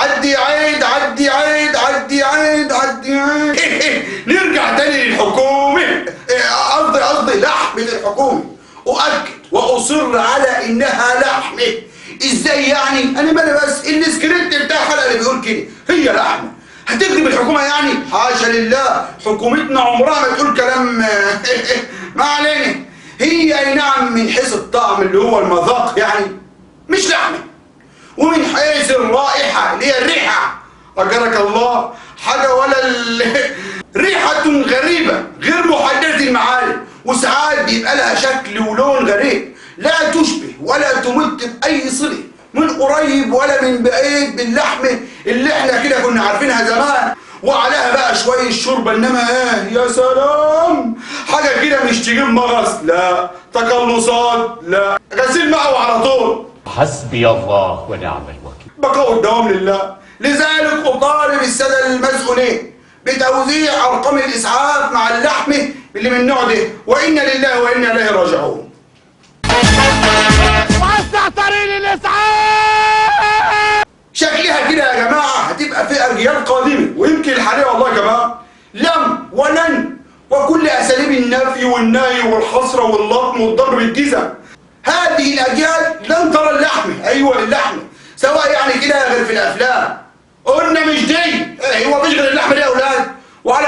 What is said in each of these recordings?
عدي عيد عدي عيد عدي عيد عدي عيد. نرجع تاني للحكومة، قصدي لحمة الحكومة. أؤكد وأصر على إنها لحمة. إزاي يعني؟ أنا مالي بس السكريبت بتاع الحلقة اللي بيقول كده هي لحمة. هتكذب الحكومة يعني؟ حاشا لله، حكومتنا عمرها ما تقول كلام. ما علينا. هي أي نعم من حيث الطعم اللي هو المذاق يعني مش لحمة، ومن حيث الرائحة اللي هي الريحة أجرك الله حاجة ولا ريحة غريبة غير محددة المعالم، وساعات بيبقى لها شكل ولون غريب لا تشبه ولا تمت بأي صلة من قريب ولا من بعيد باللحمة اللي احنا كده كنا عارفينها زمان، وعليها بقى شوية شوربة. انما يا سلام، حاجة كده مش تجيب مغص، لا تقلصات، لا غسيل معه على طول. حسبي الله ونعم الوكيل. بقاء الدوام لله. لذلك أطالب السادة المسؤولين بتوزيع أرقام الإسعاف مع اللحمة اللي من النوع ده، وإنا لله وإنا إليه راجعون. وسع طريق الإسعاف. شكلها كده يا جماعة هتبقى في أجيال قادمة، ويمكن الحالية والله كمان لم ولن وكل أساليب النفي والنهي والحصر واللطم والضرب بالجزم. هذه الأجيال لن ترى اللحمة، أيوة اللحمة، سواء يعني كده غير في الأفلام. قلنا مش دي، هو مفيش غير اللحمة دي يا أولاد. وعلى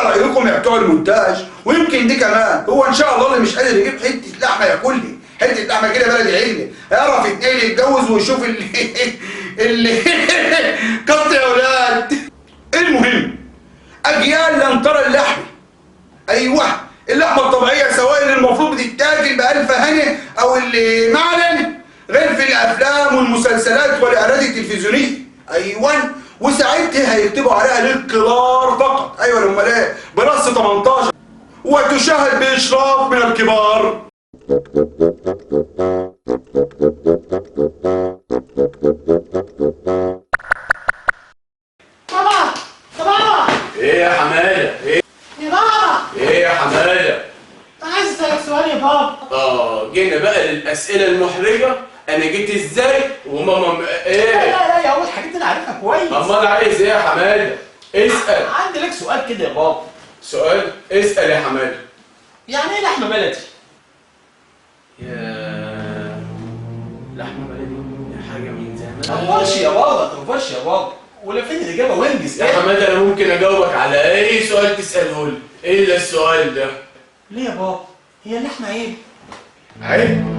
رأيكم يا بتوع المونتاج، ويمكن دي كمان، هو إن شاء الله اللي مش قادر يجيب حتة لحمة ياكلني، حتة لحمة كده بلدي عجل، يعرف اتنين يتجوز ويشوف اللي قط يا أولاد. المهم أجيال لن ترى اللحمة، أيوه اللحمة الطبيعية، سواء اللي المفروض بتتاكل بألف هنا أو اللي معلن، غير في الأفلام والمسلسلات والإعلانات التلفزيونية. أيوه، وساعتها هيكتبوا عليها للكبار فقط. أيوه أمال إيه؟ برص 18 وتشاهد بإشراف من الكبار. بابا ايه يا حماده؟ ايه يا بابا، ايه يا حماده؟ عايز اسالك سؤال يا بابا. جينا بقى للاسئله المحرجه. انا جيت ازاي وماما ايه؟ لا يا اول حاجات انا عارفها كويس. امال عايز ايه يا حماده؟ اسال. عندي لك سؤال كده يا بابا. سؤال؟ اسال يا حماده. يعني ايه لحمه بلدي؟ يا لحمه بلدي يا حاجه من زمان. تنفرش يا بابا، تنفرش يا بابا، ولا فين الاجابه وانجز يا كده. حماده انا ممكن اجاوبك على اي سؤال تساله لي الا السؤال ده. ليه يا بابا؟ هي اللحمه عيب؟ عيب؟